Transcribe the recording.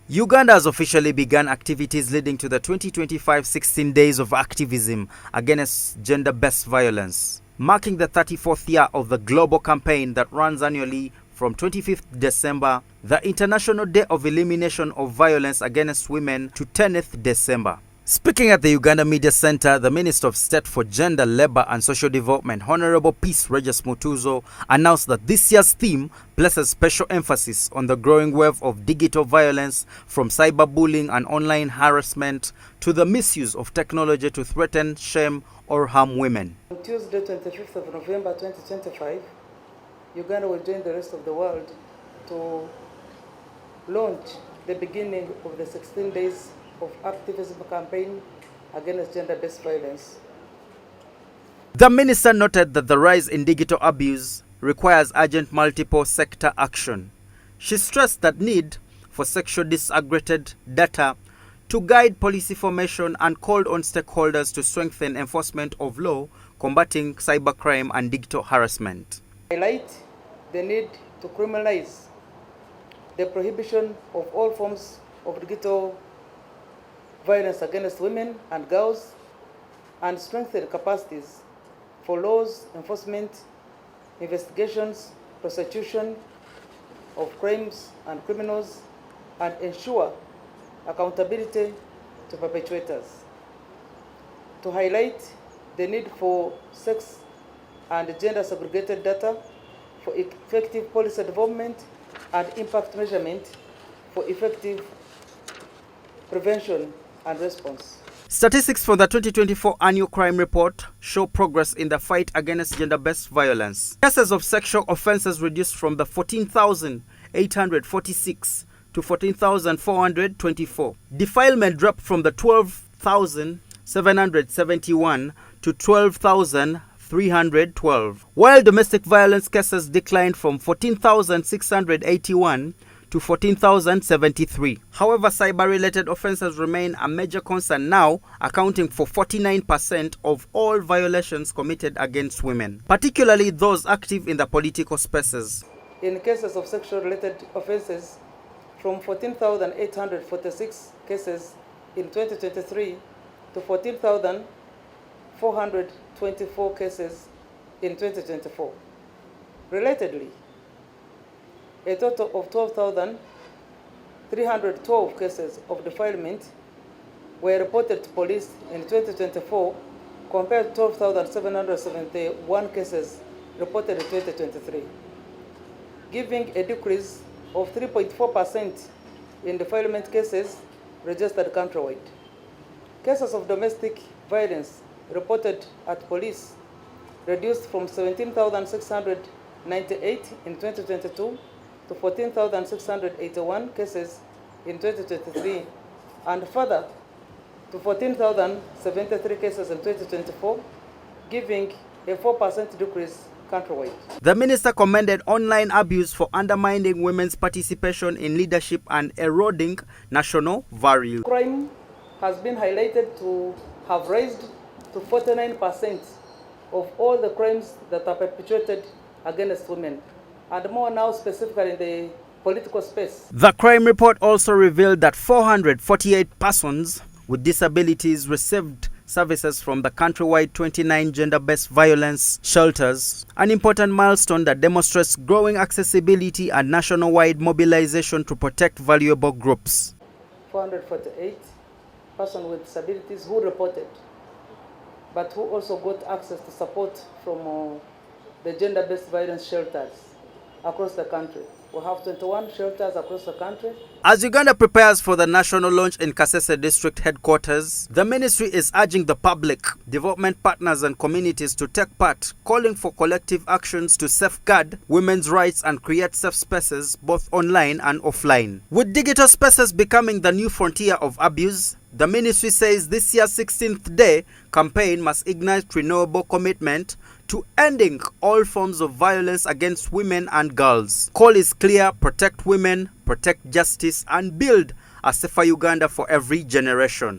Uganda has officially begun activities leading to the 2025 16 Days of Activism against gender-based violence, marking the 34th year of the global campaign that runs annually from 25th December, the International Day of Elimination of Violence Against Women, to 10th December. Speaking at the Uganda Media Center, the Minister of State for Gender, Labour and Social Development, Honorable Peace Regis Mutuzo, announced that this year's theme places special emphasis on the growing wave of digital violence, from cyberbullying and online harassment to the misuse of technology to threaten, shame or harm women. On Tuesday, 25th of November 2025, Uganda will join the rest of the world to launch the beginning of the 16 days of activism campaign against gender-based violence. The minister noted that the rise in digital abuse requires urgent multiple sector action. She stressed that need for sexually disaggregated data to guide policy formation and called on stakeholders to strengthen enforcement of law combating cybercrime and digital harassment. Highlight the need to criminalize the prohibition of all forms of digital violence against women and girls, and strengthen capacities for laws enforcement, investigations, prosecution of crimes and criminals, and ensure accountability to perpetrators. To highlight the need for sex and gender segregated data for effective policy development and impact measurement for effective prevention and response. Statistics from the 2024 Annual Crime Report show progress in the fight against gender-based violence. Cases of sexual offenses reduced from the 14,846 to 14,424. Defilement dropped from the 12,771 to 12,312. While domestic violence cases declined from 14,681 to 14,073. However, cyber-related offenses remain a major concern now, accounting for 49% of all violations committed against women, particularly those active in the political spaces. In cases of sexual-related offenses, from 14,846 cases in 2023 to 14,424 cases in 2024. Relatedly, a total of 12,312 cases of defilement were reported to police in 2024 compared to 12,771 cases reported in 2023, giving a decrease of 3.4% in defilement cases registered countrywide. Cases of domestic violence reported at police reduced from 17,698 in 2022 to 14,681 cases in 2023, and further to 14,073 cases in 2024, giving a 4% decrease countrywide. The minister commended online abuse for undermining women's participation in leadership and eroding national values. Crime has been highlighted to have raised to 49% of all the crimes that are perpetrated against women, and more now specifically in the political space. The crime report also revealed that 448 persons with disabilities received services from the countrywide 29 gender-based violence shelters, an important milestone that demonstrates growing accessibility and nationwide mobilization to protect valuable groups. 448 persons with disabilities who reported, but who also got access to support from the gender-based violence shelters across the country. We have 21 shelters across the country. As Uganda prepares for the national launch in Kasese District headquarters, the ministry is urging the public, development partners and communities to take part, calling for collective actions to safeguard women's rights and create safe spaces both online and offline. With digital spaces becoming the new frontier of abuse, the ministry says this year's 16th day campaign must ignite renewable commitment to ending all forms of violence against women and girls. Call is clear: protect women, protect justice, and build a safer Uganda for every generation.